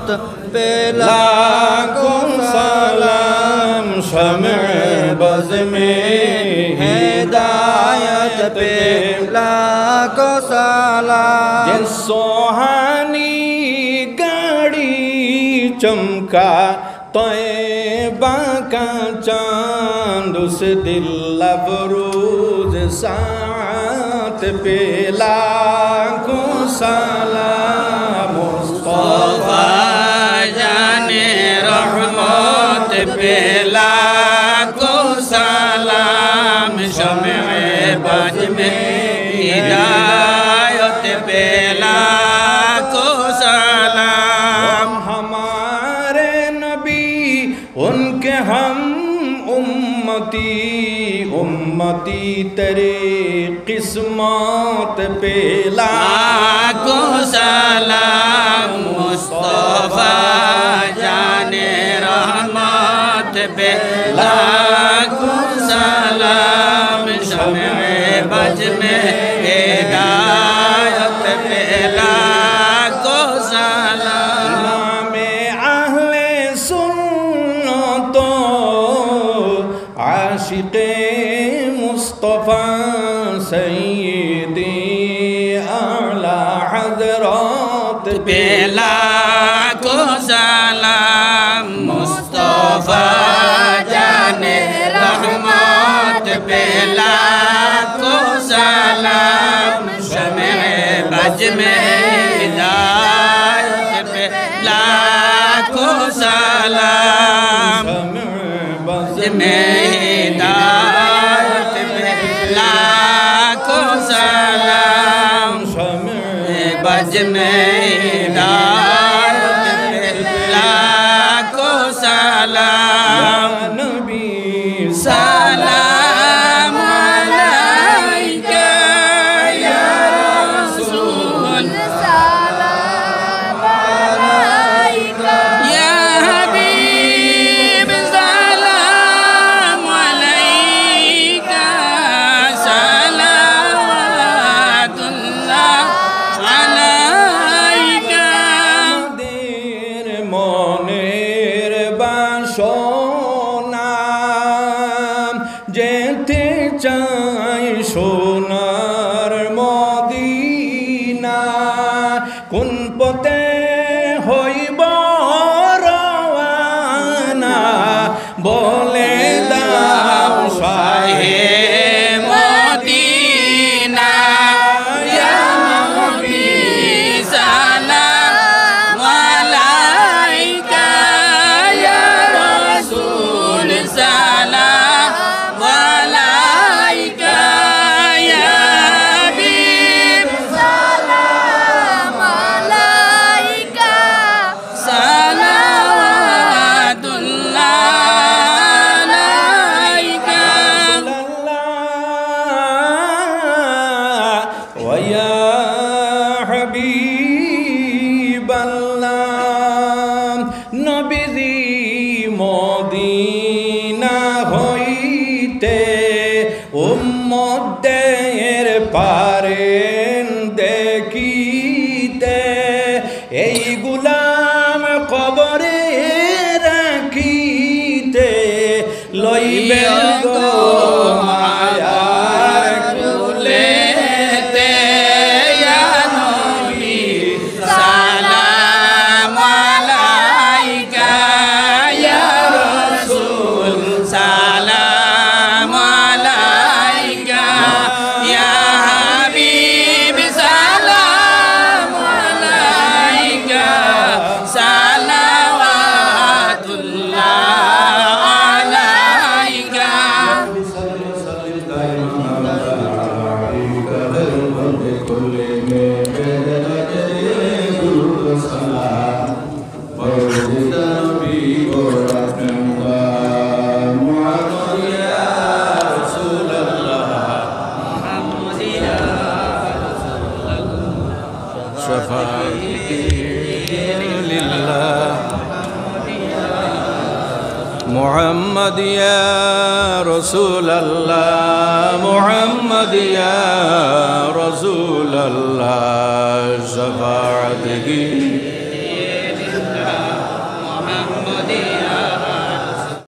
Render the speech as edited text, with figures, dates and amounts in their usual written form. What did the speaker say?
रहमत पे लाखों सलाम शम्अ बज़ में हिदायत पे लाखों सलाम। जिस सुहानी गाड़ी चमका तैयबा का चांद उस दिल अफरोज साथ पे लाखों सलाम। मुस्तफा जाने रहमत पे लाखों सलाम शम्अ बज़ में हिदायत पे लाखों सलाम। हमारे नबी उनके हम उम्मती तेरे किस्मत पे लाखों सलाम। मुस्तफा जाने रहमत पे लाखों सलाम शम्अ बज़ में हिदायत पे लाखों सलाम। इमामे अहले सुन्नत आशिक़े मुस्तफा सय्यदी आला हज़रत पे लाखों सलाम। मुस्तफा जाने रहमत पे लाखों सलाम शम्अ बज़ में हिदायत पे लाखों सलाम। बज़ में हिदायत पे लाखों सलाम। बज़ में हिदायत पे लाखों सलाम। नबी सलाम अलैका या रसूल सलाम अलैका या हबीब सलाम अलैका सलावतुल्लाह अलैका। देर মনের বাসনা যেতে চাই সোনার মদিনা কোন পথে হইব রওয়ানা বলে দাও শাহে মদিনা। ইয়া নবী সালাম আলাইকা ইয়া রাসূল সালাম আলাইকা ইয়া হাবিব সালাম আলাইকা সালাওয়াতুল্লাহ আলাইকা। ওয়া ইয়া হাবিবাল্লাহ নবীজি মদিনা হইতে উম্মতদের পারেন দেখিতে এই গুলাম কবরে রাখিতে লইবেন গো মায়ার কুলেতে। ইয়া নবী সালাম আলাইকা ইয়া রাসূল সালাম আলাইকা ইয়া হাবিব সালাম আলাইকা সালাওয়াতুল্লাহ আলাইকা। محمد يا رسول الله محمد يا رسول الله شفاعتك مدينة